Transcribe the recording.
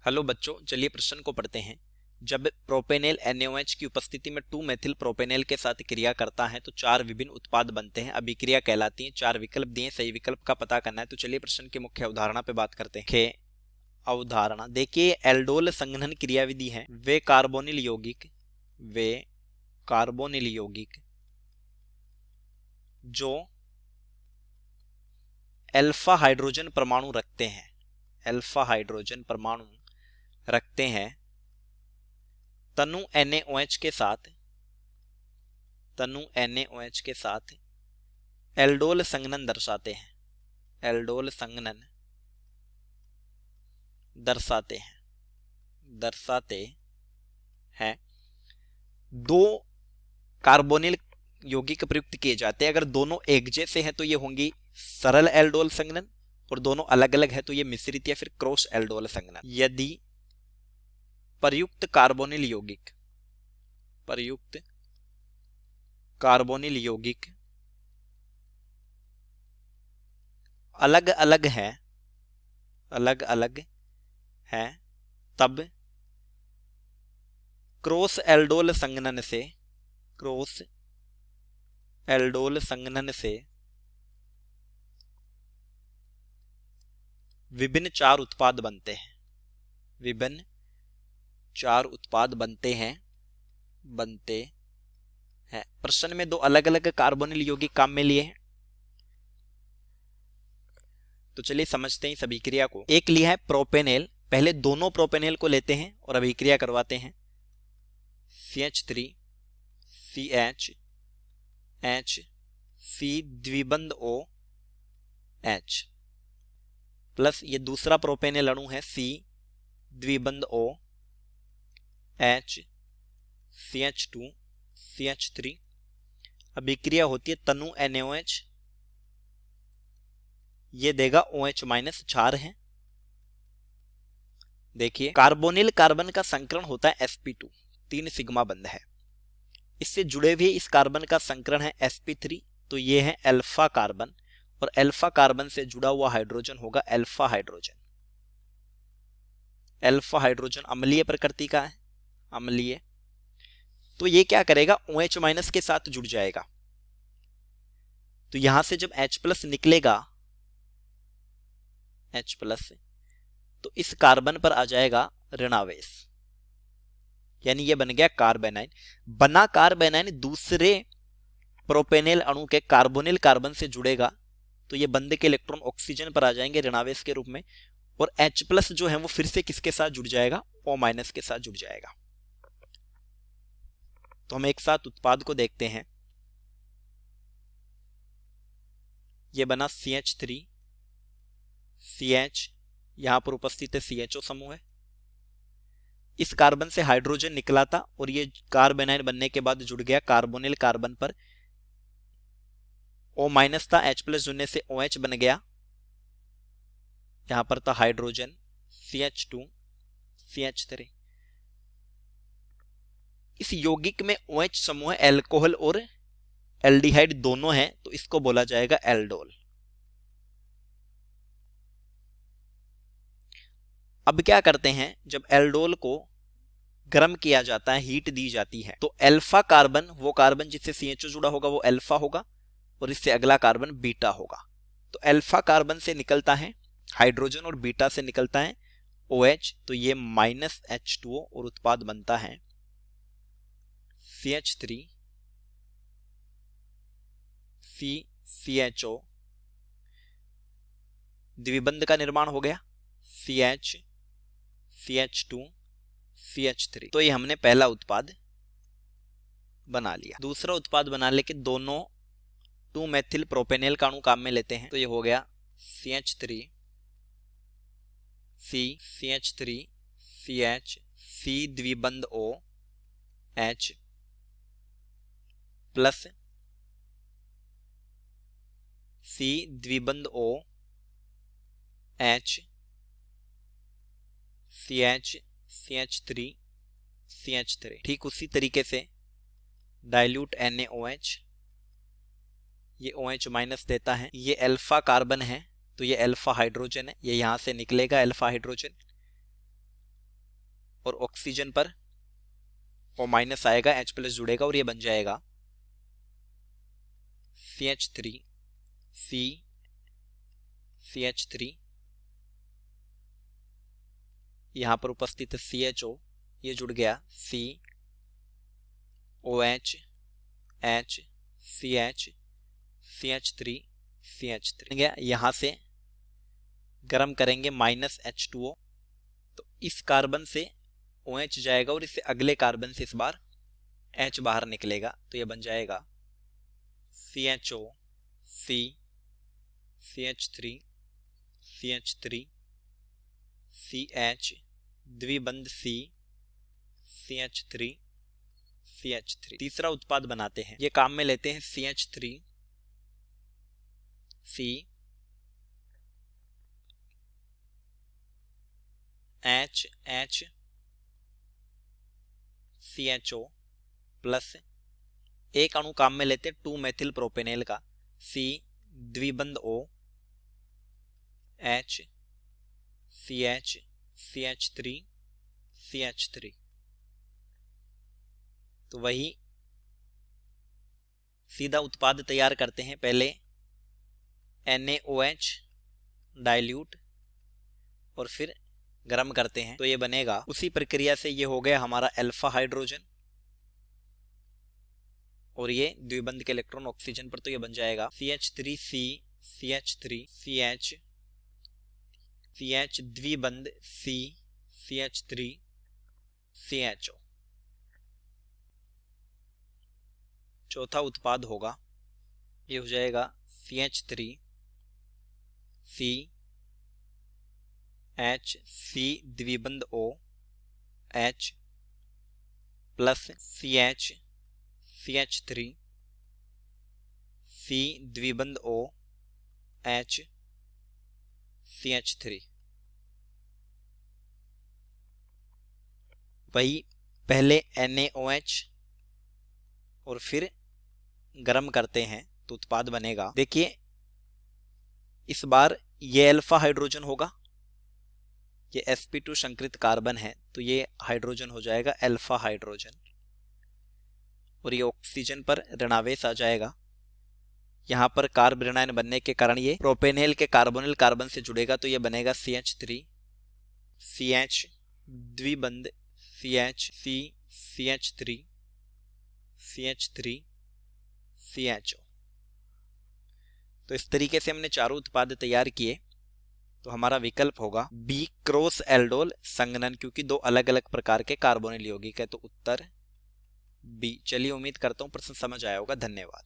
Hello बच्चों, चलिए प्रश्न को पढ़ते हैं। जब प्रोपेनेल NaOH की उपस्थिति में 2 मेथिल प्रोपेनेल के साथ क्रिया करता है तो 4 विभिन्न उत्पाद बनते हैं। अभिक्रिया कहलाती है। 4 विकल्प दिए, सही विकल्प का पता करना है। तो चलिए प्रश्न की मुख्य अवधारणा पे बात करते हैं। अवधारणा देखिए, एल्डोल संघनन क्रियाविधि है। वे कार्बोनिल यौगिक जो अल्फा हाइड्रोजन परमाणु रखते हैं तनु NaOH के साथ एल्डोल संघनन दर्शाते हैं। 2 कार्बोनिल यौगिक प्रयुक्त किए जाते हैं। अगर दोनों एक जैसे हैं तो ये होंगी सरल एल्डोल संघनन, और दोनों अलग अलग है तो ये मिश्रित या फिर क्रॉस एल्डोल संघनन। यदि प्रयुक्त कार्बोनिल यौगिक अलग अलग हैं तब क्रॉस एल्डोल संघनन से विभिन्न 4 उत्पाद बनते हैं। प्रश्न में 2 अलग अलग कार्बोनिल यौगिक काम में लिए हैं, तो चलिए समझते हैं इस अभिक्रिया को। एक लिया है प्रोपेनेल। पहले दोनों प्रोपेनेल को लेते हैं और अभिक्रिया करवाते हैं। CH3 CH C द्विबंध OH plus ये दूसरा प्रोपेनेल अणु है C द्विबंध OH CH2 CH3। अभिक्रिया होती है तनु NaOH, ये देगा OH- क्षार है। देखिए, कार्बोनिल कार्बन का संकरण होता है sp2, 3 सिग्मा बंध है। इससे जुड़े हुए इस कार्बन का संकरण है sp3, तो ये है अल्फा कार्बन, और अल्फा कार्बन से जुड़ा हुआ हाइड्रोजन होगा अल्फा हाइड्रोजन अम्लीय प्रकृति का है, अम्लीय। तो ये क्या करेगा, OH- के साथ जुड़ जाएगा। तो यहां से जब H+ निकलेगा, H+, तो इस कार्बन पर आ जाएगा ऋणावेश, यानी ये बन गया कार्बेनाइन। बना कार्बेनाइन दूसरे प्रोपेनेल अणु के कार्बोनिल कार्बन से जुड़ेगा, तो ये बंध के इलेक्ट्रॉन ऑक्सीजन पर आ जाएंगे ऋणावेश के रूप में, और H+ जो है वो फिर से किसके साथ जुड़ जाएगा, O- के साथ जुड़ जाएगा। तो हम एक साथ उत्पाद को देखते हैं। ये बना CH3 CH, यहां पर उपस्थित है CHO समूह है। इस कार्बन से हाइड्रोजन निकला था और ये कार्बेनाइन बनने के बाद जुड़ गया कार्बोनिल कार्बन पर। O- था, H+ जुड़ने से OH बन गया। यहां पर था हाइड्रोजन CH2 CH3। इस यौगिक में OH समूह एल्कोहल और एल्डिहाइड दोनों है, तो इसको बोला जाएगा एल्डोल। अब क्या करते हैं, जब एल्डोल को गर्म किया जाता है, हीट दी जाती है, तो अल्फा कार्बन, वो कार्बन जिससे CHO जुड़ा होगा वो अल्फा होगा, और इससे अगला कार्बन बीटा होगा। तो अल्फा कार्बन से निकलता है हाइड्रोजन और बीटा से निकलता है OH, तो ये -H2O, और उत्पाद बनता है CH3 CHO, द्विबंध का निर्माण हो गया CH CH2 CH3। तो ये हमने पहला उत्पाद बना लिया। दूसरा उत्पाद बनाने के दोनों 2 मेथिल प्रोपेनेल का अणु काम में लेते हैं, तो ये हो गया CH3 CH C द्विबंध OH plus C द्विबंध OH CH3 ठीक उसी तरीके से डाइल्यूट NaOH, ये OH- देता है। ये अल्फा कार्बन है, तो ये अल्फा हाइड्रोजन है, ये यहां से निकलेगा अल्फा हाइड्रोजन। और ऑक्सीजन पर O माइनस आएगा, H प्लस जुड़ेगा और ये बन जाएगा CH3 CH3, यहां पर उपस्थित है CHO, ये जुड़ गया COH H CH CH3 CH3। यहां से गर्म करेंगे -H2O, तो इस कार्बन से OH जाएगा और इससे अगले कार्बन से इस बार H बाहर निकलेगा, तो ये बन जाएगा CHO CH3 CH3 CH द्विबंध CH3 CH3। तीसरा उत्पाद बनाते हैं, ये काम में लेते हैं CH3 CH CHO प्लस एक अणु काम में लेते हैं 2 मेथिल प्रोपेनेल का, C द्विबंध O H CH CH3 CH3। तो वही सीधा उत्पाद तैयार करते हैं, पहले NaOH डाइल्यूट और फिर गर्म करते हैं, तो ये बनेगा। उसी प्रक्रिया से ये हो गया हमारा अल्फा हाइड्रोजन और ये द्विबंध के इलेक्ट्रॉन ऑक्सीजन पर, तो ये बन जाएगा CH3C CH3 CH CH द्विबंध C CH3 CHO। चौथा उत्पाद होगा, ये हो जाएगा CH3 CH C द्विबंध O H plus CH CH3 C द्विबंध O H CH3। वही पहले NaOH और फिर गर्म करते हैं तो उत्पाद बनेगा। देखिए इस बार ये अल्फा हाइड्रोजन होगा, ये sp2 संकरित कार्बन है, तो ये हाइड्रोजन हो जाएगा अल्फा हाइड्रोजन और ये ऑक्सीजन पर ऋणावेश आ जाएगा। यहां पर कार्ब ऋणायन बनने के कारण ये प्रोपेनेल के कार्बोनिल कार्बन से जुड़ेगा, तो ये बनेगा CH3 CH द्विबंध CH CH3 CH3 CHO। तो इस तरीके से हमने चारों उत्पाद तैयार किए, तो हमारा विकल्प होगा बी क्रॉस एल्डोल संघनन, क्योंकि दो अलग अलग प्रकार के कार्बोनिल यौगिक है, तो उत्तर बी। चलिए उम्मीद करता हूं प्रश्न समझ आया होगा। धन्यवाद।